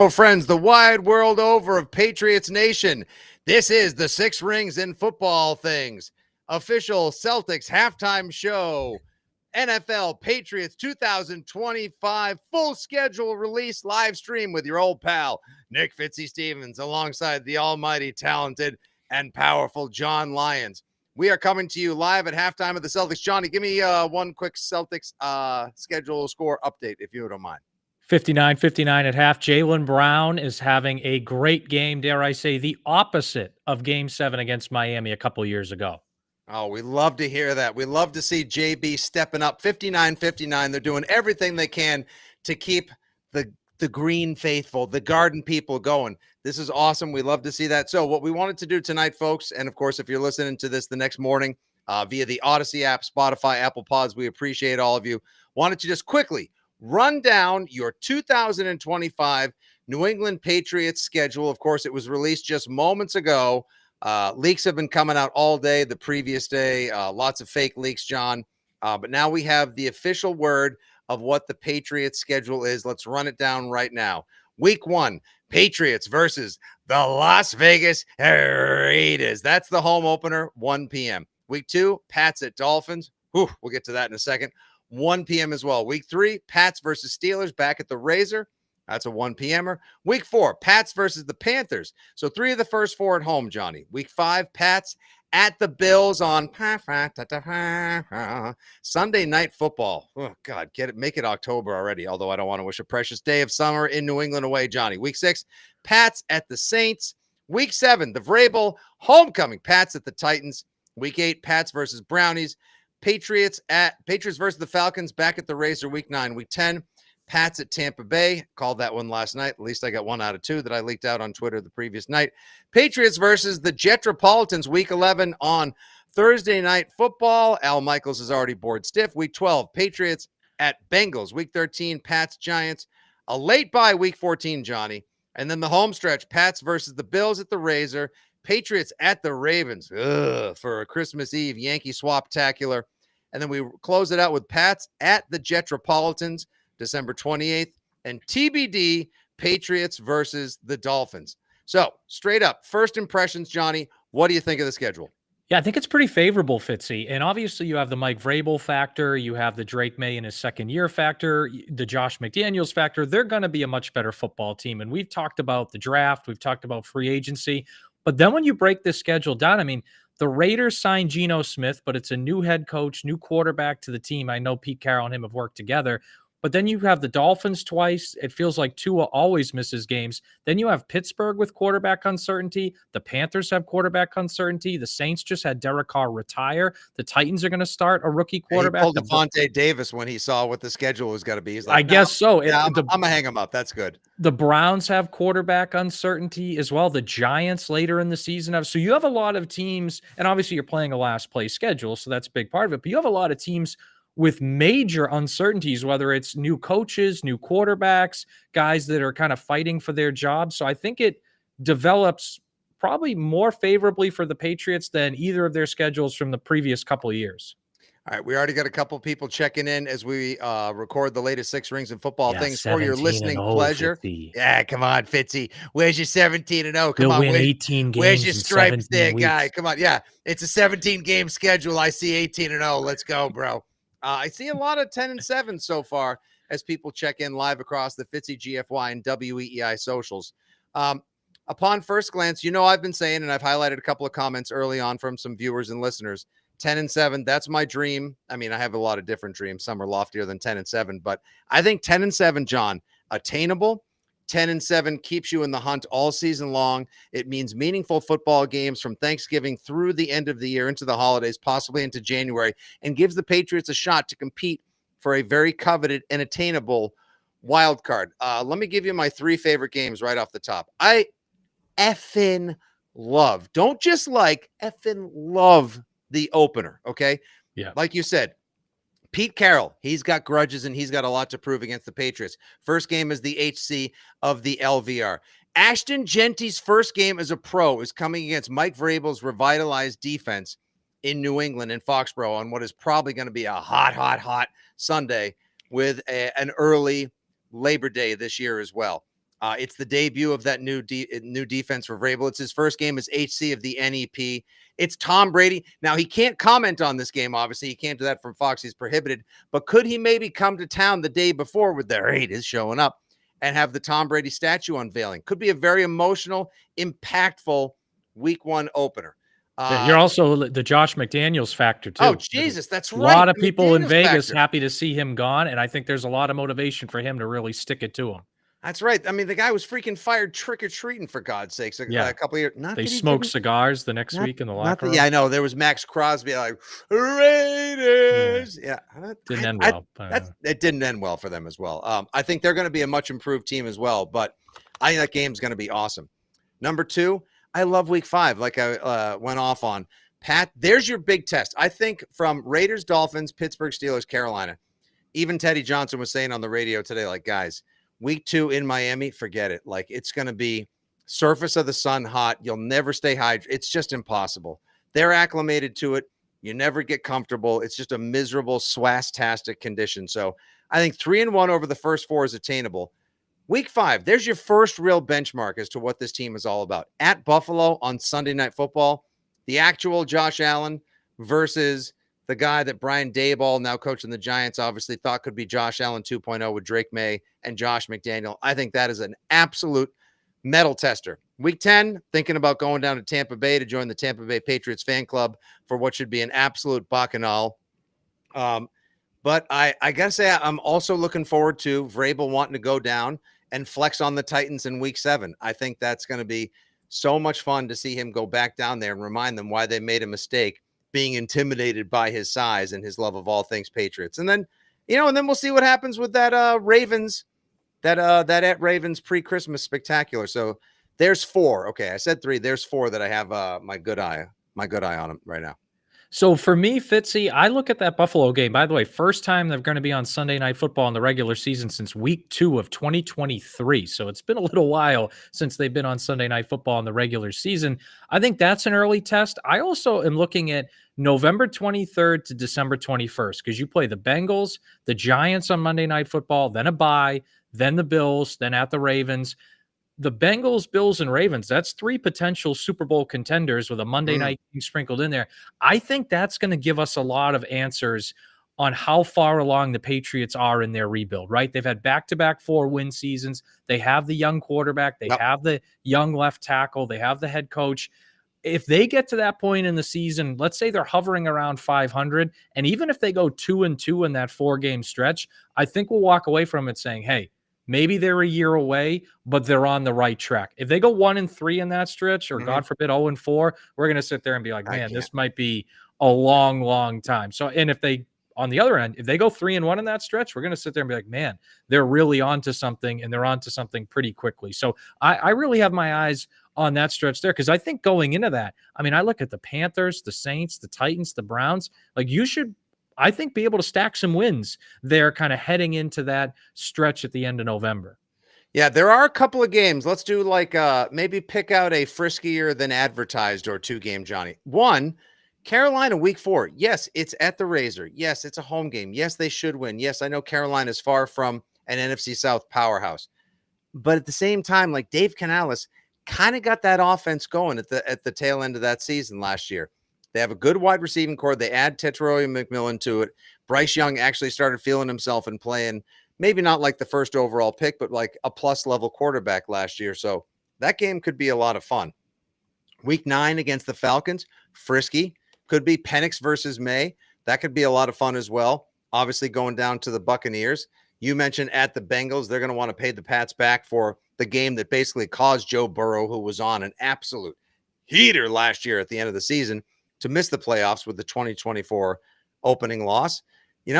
Friends, the wide world over of Patriots Nation. This is the Six Rings in Football Things official Celtics halftime show. NFL Patriots 2025 full schedule release live stream with your old pal Nick Fitzy Stevens alongside the almighty talented and powerful John Lyons. We are coming to you live at halftime of the Celtics. Johnny, give me one quick Celtics schedule score update if you don't mind. 59-59 at half. Jaylen Brown is having a great game, dare I say, the opposite of Game 7 against Miami a couple years ago. Oh, we love to hear that. We love to see JB stepping up. 59-59. They're doing everything they can to keep the green faithful, the garden people going. This is awesome. We love to see that. So what we wanted to do tonight, folks, and of course, if you're listening to this the next morning via the Odyssey app, Spotify, Apple Pods, we appreciate all of you. Wanted to just quickly run down your 2025 New England Patriots schedule. Of course, it was released just moments ago. Leaks have been coming out all day, the previous day, lots of fake leaks, John. But now we have the official word of what the Patriots schedule is. Let's run it down right now. Week 1, Patriots versus the Las Vegas Raiders. That's the home opener, 1 p.m. Week 2, Pats at Dolphins. We'll get to that in a second. 1 p.m. as well. Week 3, Pats versus Steelers back at the Razor. That's a 1 p.m.er. Week 4, Pats versus the Panthers. So 3 of the first 4 at home, Johnny. Week 5, Pats at the Bills on Sunday Night Football. Oh, God, get it. Make it October already, although I don't want to wish a precious day of summer in New England away, Johnny. Week 6, Pats at the Saints. Week 7, the Vrabel homecoming. Pats at the Titans. Week 8, Pats versus Brownies. Patriots versus the Falcons back at the Razor. Week 9. Week 10, Pats at Tampa Bay. Called that one last night. At least I got 1 out of 2 that I leaked out on Twitter the previous night. Patriots versus the Jetropolitans. Week 11 on Thursday Night Football. Al Michaels is already bored stiff. Week 12, Patriots at Bengals. Week 13, Pats Giants. A late bye Week 14, Johnny. And then the home stretch, Pats versus the Bills at the Razor. Patriots at the Ravens for a Christmas Eve Yankee swap-tacular. And then we close it out with Pats at the Jetropolitans, December 28th. And TBD, Patriots versus the Dolphins. So, straight up, first impressions, Johnny, what do you think of the schedule? Yeah, I think it's pretty favorable, Fitzy. And obviously you have the Mike Vrabel factor. You have the Drake May in his second year factor, the Josh McDaniels factor. They're going to be a much better football team. And we've talked about the draft. We've talked about free agency. But then when you break this schedule down, I mean, the Raiders signed Geno Smith, but it's a new head coach, new quarterback to the team. I know Pete Carroll and him have worked together. But then you have the Dolphins twice. It feels like Tua always misses games. Then you have Pittsburgh with quarterback uncertainty. The Panthers have quarterback uncertainty. The Saints just had Derek Carr retire. The Titans are going to start a rookie quarterback. He pulled Devontae Davis when he saw what the schedule was going to be. He's like, I guess so. Yeah, I'm going to hang him up. That's good. The Browns have quarterback uncertainty as well. The Giants later in the season have. So you have a lot of teams, and obviously you're playing a last place schedule, so that's a big part of it. But you have a lot of teams with major uncertainties, whether it's new coaches, new quarterbacks, guys that are kind of fighting for their jobs. So I think it develops probably more favorably for the Patriots than either of their schedules from the previous couple of years. All right, we already got a couple people checking in as we record the latest Six Rings and Football Things for your listening pleasure. Fitzy. Yeah, come on, Fitzy. Where's your 17-0? Come on, win 18 games. Where's your stripes there, weeks. guy? Come on, yeah, it's a 17-game schedule. I see 18-0. Let's go, bro. I see a lot of 10-7 so far as people check in live across the Fitzy GFY and WEEI socials. Upon first glance, I've been saying, and I've highlighted a couple of comments early on from some viewers and listeners, 10-7, that's my dream. I mean, I have a lot of different dreams. Some are loftier than 10-7, but I think 10-7, John, attainable. 10-7 keeps you in the hunt all season long. It means meaningful football games from Thanksgiving through the end of the year into the holidays, possibly into January, and gives the Patriots a shot to compete for a very coveted and attainable wild card. Let me give you my 3 favorite games right off the top. I effing love, don't just like, effing love the opener, okay? Yeah. Like you said, Pete Carroll, he's got grudges and he's got a lot to prove against the Patriots. First game is the HC of the LVR. Ashton Genty's first game as a pro is coming against Mike Vrabel's revitalized defense in New England in Foxborough on what is probably going to be a hot Sunday with an early Labor Day this year as well. It's the debut of that new defense for Vrabel. It's his first game as HC of the NEP. It's Tom Brady. Now, he can't comment on this game, obviously. He can't do that from Fox. He's prohibited. But could he maybe come to town the day before with their haters showing up and have the Tom Brady statue unveiling? Could be a very emotional, impactful week 1 opener. You're also the Josh McDaniels factor, too. Oh, Jesus, that's right. A lot of people in McDaniels Vegas factor. happy to see him gone, and I think there's a lot of motivation for him to really stick it to him. That's right. I mean, the guy was freaking fired trick-or-treating, for God's sakes, a couple of years. They smoked cigars the next week in the locker room. Yeah, I know. There was Max Crosby like, Raiders. Yeah. Didn't end well. It didn't end well for them as well. I think they're going to be a much improved team as well, but I think that game's going to be awesome. Number 2, I love week 5, like I went off on. Pat, there's your big test. I think from Raiders, Dolphins, Pittsburgh Steelers, Carolina, even Teddy Johnson was saying on the radio today, like, guys, week 2 in Miami, forget it. Like, it's going to be surface of the sun hot. You'll never stay hydrated. It's just impossible. They're acclimated to it. You never get comfortable. It's just a miserable, swastastic condition. So I think 3-1 over the first 4 is attainable. Week 5, there's your first real benchmark as to what this team is all about. At Buffalo on Sunday Night Football, the actual Josh Allen versus the guy that Brian Daboll, now coaching the Giants, obviously thought could be Josh Allen 2.0 with Drake May and Josh McDaniel. I think that is an absolute metal tester. Week 10, thinking about going down to Tampa Bay to join the Tampa Bay Patriots fan club for what should be an absolute bacchanal. But I got to say, I'm also looking forward to Vrabel wanting to go down and flex on the Titans in week 7. I think that's going to be so much fun to see him go back down there and remind them why they made a mistake being intimidated by his size and his love of all things Patriots. And then, and then we'll see what happens with that Ravens, that at Ravens pre-Christmas spectacular. So there's 4. Okay, I said 3. There's 4 that I have my good eye on them right now. So for me, Fitzy, I look at that Buffalo game. By the way, first time they're going to be on Sunday Night Football in the regular season since week 2 of 2023. So it's been a little while since they've been on Sunday Night Football in the regular season. I think that's an early test. I also am looking at November 23rd to December 21st because you play the Bengals, the Giants on Monday Night Football, then a bye, then the Bills, then at the Ravens. The Bengals, Bills, and Ravens, that's 3 potential Super Bowl contenders with a Monday night game sprinkled in there. I think that's going to give us a lot of answers on how far along the Patriots are in their rebuild, right? They've had back-to-back 4-win seasons. They have the young quarterback. They have the young left tackle. They have the head coach. If they get to that point in the season, let's say they're hovering around 500, and even if they go 2-2 in that 4-game stretch, I think we'll walk away from it saying, hey, maybe they're a year away, but they're on the right track. If they go 1-3 in that stretch, or God forbid 0-4, we're going to sit there and be like, man, this might be a long, long time. So, and if they, on the other end, if they go 3-1 in that stretch, we're going to sit there and be like, man, they're really onto something, and they're onto something pretty quickly. So I really have my eyes on that stretch there because I think going into that, I mean, I look at the Panthers, the Saints, the Titans, the Browns, like you should, I think, be able to stack some wins there kind of heading into that stretch at the end of November. Yeah, there are a couple of games. Let's do like maybe pick out a friskier than advertised or 2-game, Johnny. 1, Carolina week 4. Yes, it's at the Razor. Yes, it's a home game. Yes, they should win. Yes, I know Carolina is far from an NFC South powerhouse. But at the same time, like Dave Canales kind of got that offense going at the tail end of that season last year. They have a good wide receiving core. They add Tetairoa McMillan to it. Bryce Young actually started feeling himself and playing, maybe not like the first overall pick, but like a plus level quarterback last year. So that game could be a lot of fun. Week 9 against the Falcons, frisky. Could be Penix versus May. That could be a lot of fun as well. Obviously going down to the Buccaneers. You mentioned at the Bengals, they're going to want to pay the Pats back for the game that basically caused Joe Burrow, who was on an absolute heater last year at the end of the season, to miss the playoffs with the 2024 opening loss. The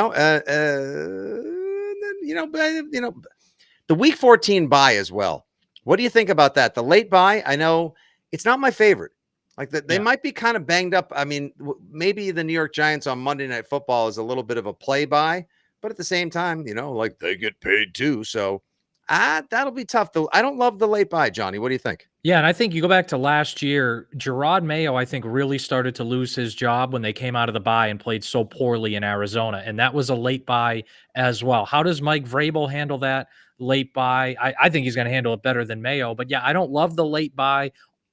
week 14 bye as well. What do you think about that? The late bye, I know it's not my favorite. Like they might be kind of banged up. I mean, maybe the New York Giants on Monday Night Football is a little bit of a play by, but at the same time, like they get paid too. So that'll be tough. I don't love the late bye, Johnny. What do you think? Yeah, and I think you go back to last year, Gerard Mayo, I think, really started to lose his job when they came out of the bye and played so poorly in Arizona. And that was a late bye as well. How does Mike Vrabel handle that? late bye. I think he's going to handle it better than Mayo. But yeah, I don't love the late bye.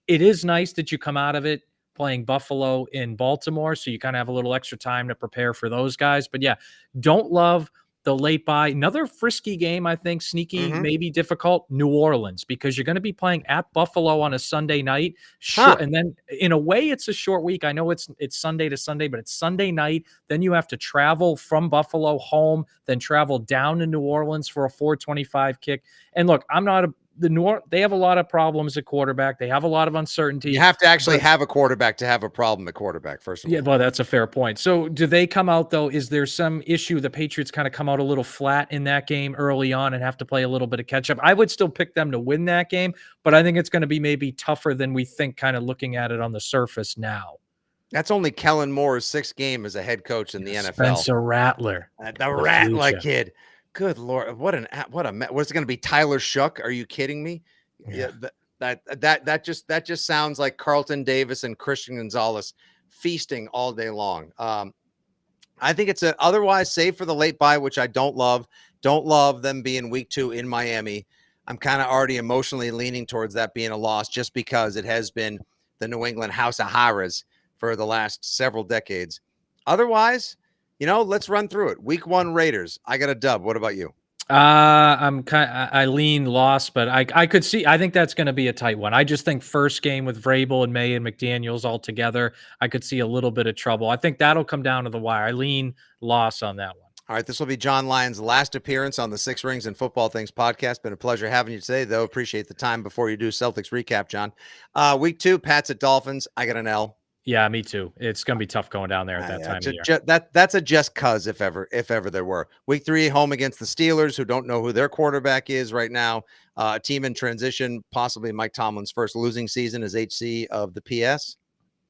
It is nice that you come out of it playing Buffalo in Baltimore, so you kind of have a little extra time to prepare for those guys. But yeah, don't love the late bye. Another frisky game, I think, sneaky, Mhm. maybe difficult, New Orleans, because you're going to be playing at Buffalo on a Sunday night. Huh. And then in a way, it's a short week. I know it's Sunday to Sunday, but it's Sunday night. Then you have to travel from Buffalo home, then travel down to New Orleans for a 4:25 kick. And look, I'm not a they have a lot of problems at quarterback. They have a lot of uncertainty. You have to actually but- have a quarterback to have a problem at quarterback, first of Yeah, all. well, that's a fair point. So do they come out, though? Is there some issue the Patriots kind of come out a little flat in that game early on and have to play a little bit of catch up? I would still pick them to win that game, but I think it's going to be maybe tougher than we think, kind of looking at it on the surface now. That's only Kellen Moore's 6th game as a head coach in the NFL. Spencer Rattler. The Rattler future. kid. Good Lord. What's it going to be? Tyler Shook? Are you kidding me? Yeah. That just sounds like Carlton Davis and Christian Gonzalez feasting all day long. I think it's otherwise save for the late bye, which I don't love. Don't love them being week 2 in Miami. I'm kind of already emotionally leaning towards that being a loss just because it has been the New England House of Horrors for the last several decades. Otherwise, let's run through it. Week 1 Raiders. I got a dub. What about you? I lean loss, but I could see. I think that's going to be a tight one. I just think first game with Vrabel and May and McDaniels all together, I could see a little bit of trouble. I think that'll come down to the wire. I lean loss on that one. All right, this will be John Lyons' last appearance on the Six Rings and Football Things podcast. Been a pleasure having you today, though. Appreciate the time before you do Celtics recap, John. Week 2, Pats at Dolphins. I got an L. Yeah, me too. It's going to be tough going down there at that time of year. That's a just cuz if ever there were. Week 3, home against the Steelers, who don't know who their quarterback is right now. A team in transition, possibly Mike Tomlin's first losing season as HC of the PS.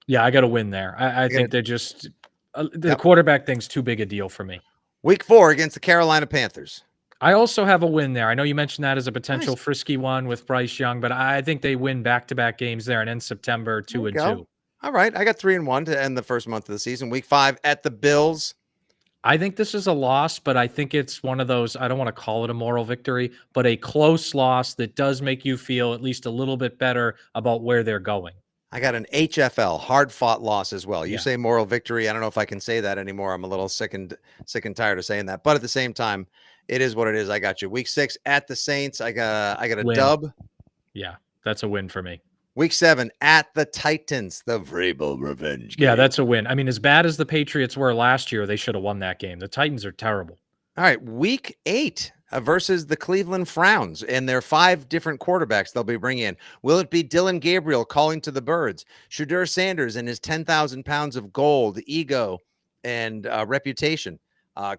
Yeah, I got to win there. I think they're just the quarterback thing's too big a deal for me. Week 4 against the Carolina Panthers. I also have a win there. I know you mentioned that as a potential frisky one with Bryce Young, but I think they win back-to-back games there and end September 2-2. All right, I got 3-1 to end the first month of the season. Week 5 at the Bills. I think this is a loss, but I think it's one of those, I don't want to call it a moral victory, but a close loss that does make you feel at least a little bit better about where they're going. I got an HFL, hard-fought loss as well. You say moral victory. I don't know if I can say that anymore. I'm a little sick and tired of saying that. But at the same time, it is what it is. I got you. Week 6 at the Saints. I got a dub. Yeah, that's a win for me. Week 7 at the Titans, the Vrabel revenge game. Yeah, that's a win. I mean, as bad as the Patriots were last year, they should have won that game. The Titans are terrible. All right, week 8 versus the Cleveland Frowns, and their 5 different quarterbacks they'll be bringing in. Will it be Dylan Gabriel calling to the birds? Shedeur Sanders and his 10,000 pounds of gold, ego, and reputation?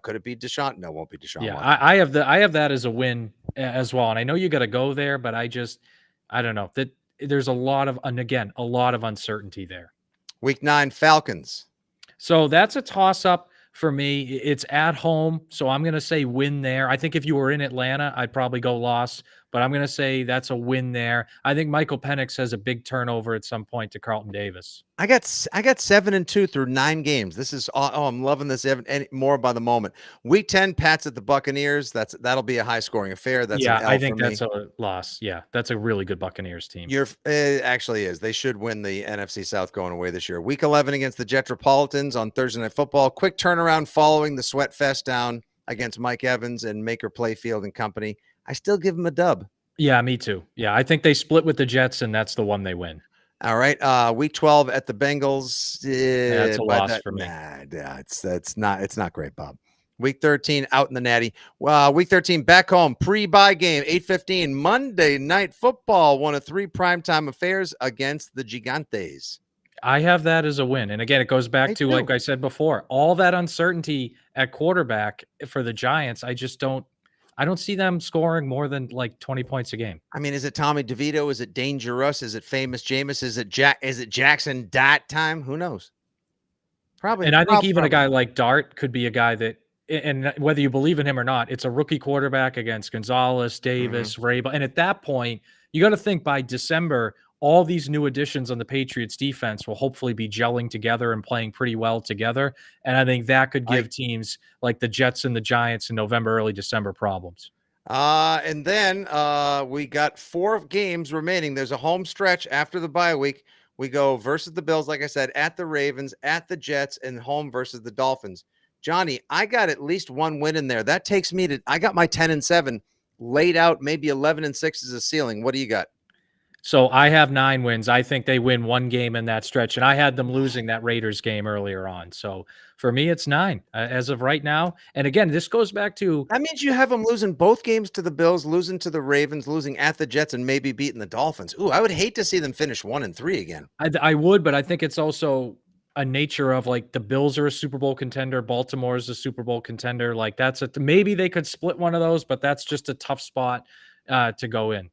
Could it be Deshaun? No, it won't be Deshaun. Yeah, I have that as a win as well. And I know you got to go there, but I don't know that there's a lot of uncertainty there. Week 9 Falcons. So that's a toss up for me. It's at home, so I'm going to say win there. I think if you were in Atlanta, I'd probably go loss, but I'm going to say that's a win there. I think Michael Penix has a big turnover at some point to Carlton Davis. I got 7-2 through 9 games. This is I'm loving this more by the moment. Week 10 Pats at the Buccaneers. That'll be a high scoring affair. That's an L I think for that's a loss. Yeah, that's a really good Buccaneers team. It actually is. They should win the NFC South going away this year. Week 11 against the Jetropolitans on Thursday Night Football. Quick turnaround following the sweat fest down against Mike Evans and Maker Playfield and company. I still give them a dub. Yeah, me too. Yeah, I think they split with the Jets, and that's the one they win. All right. Week 12 at the Bengals. That's a loss for me. It's not great, Bob. Week 13 out in the Natty. Week 13 back home, pre-bye game, 8:15 Monday Night Football. One of 3 primetime affairs against the Gigantes. I have that as a win. And again, it goes back to, like I said before, all that uncertainty at quarterback for the Giants. I don't see them scoring more than like 20 points a game. I mean, is it Tommy DeVito? Is it Dangerous? Is it Famous Jameis? Is it Jackson Dart time? Who knows? Probably. And I think even a guy like Dart could be a guy that, and whether you believe in him or not, it's a rookie quarterback against Gonzalez, Davis, Vrabel. And at that point, you got to think by December, all these new additions on the Patriots defense will hopefully be gelling together and playing pretty well together. And I think that could give teams like the Jets and the Giants in November, early December problems. And then we got 4 games remaining. There's a home stretch after the bye week. We go versus the Bills, like I said, at the Ravens, at the Jets, and home versus the Dolphins. Johnny, I got at least 1 win in there. That takes me to, I got my 10-7 laid out. Maybe 11-6 is a ceiling. What do you got? So I have 9 wins. I think they win 1 game in that stretch, and I had them losing that Raiders game earlier on. So for me, it's 9 as of right now. And again, this goes back to That means you have them losing both games to the Bills, losing to the Ravens, losing at the Jets, and maybe beating the Dolphins. Ooh, I would hate to see them finish 1-3 again. I would, but I think it's also a nature of like the Bills are a Super Bowl contender, Baltimore is a Super Bowl contender. Like that's a maybe they could split one of those, but that's just a tough spot to go in.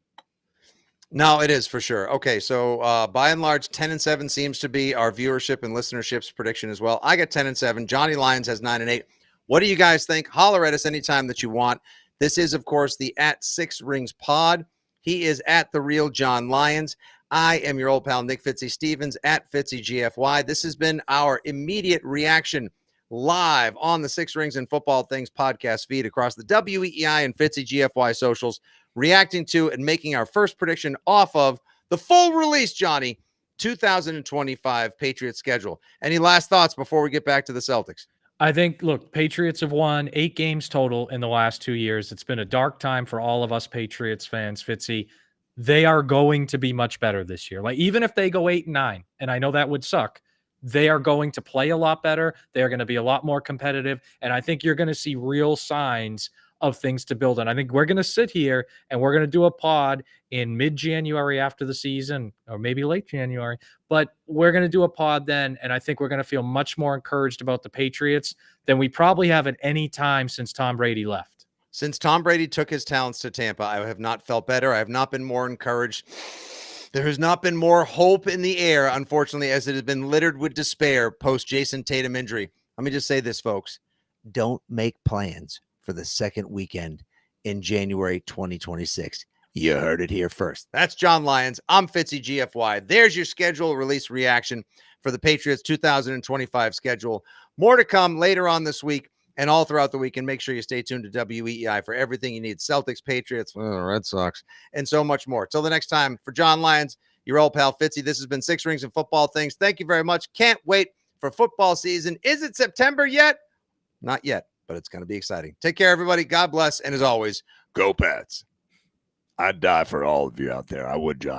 No, it is for sure. Okay, so by and large, 10-7 seems to be our viewership and listenership's prediction as well. I got 10-7. Johnny Lyons has 9-8. What do you guys think? Holler at us anytime that you want. This is, of course, the at Six Rings Pod. He is at the real John Lyons. I am your old pal Nick Fitzy Stevens at Fitzy GFY. This has been our immediate reaction live on the Six Rings and Football Things podcast feed across the WEEI and Fitzy GFY socials, reacting to and making our first prediction off of the full release, Johnny, 2025 Patriots schedule. Any last thoughts before we get back to the Celtics? I think, look, Patriots have won 8 games total in the last 2 years. It's been a dark time for all of us Patriots fans, Fitzy. They are going to be much better this year. Like, even if they go 8-9, and I know that would suck, they are going to play a lot better. They are going to be a lot more competitive. And I think you're going to see real signs of things to build on. I think we're going to sit here and we're going to do a pod in mid-January after the season, or maybe late January, but we're going to do a pod then. And I think we're going to feel much more encouraged about the Patriots than we probably have at any time since Tom Brady left. Since Tom Brady took his talents to Tampa, I have not felt better. I have not been more encouraged. There has not been more hope in the air, unfortunately, as it has been littered with despair post Jason Tatum injury. Let me just say this, folks. Don't make plans for the second weekend in January 2026. You heard it here first. That's John Lyons. I'm Fitzy GFY. There's your schedule release reaction for the Patriots 2025 schedule. More to come later on this week and all throughout the week. And make sure you stay tuned to WEEI for everything you need. Celtics, Patriots, Red Sox, and so much more. Till the next time, for John Lyons, your old pal Fitzy, this has been Six Rings and Football Things. Thank you very much. Can't wait for football season. Is it September yet? Not yet, but it's going to be exciting. Take care, everybody. God bless. And as always, go Pats. I'd die for all of you out there. I would, John.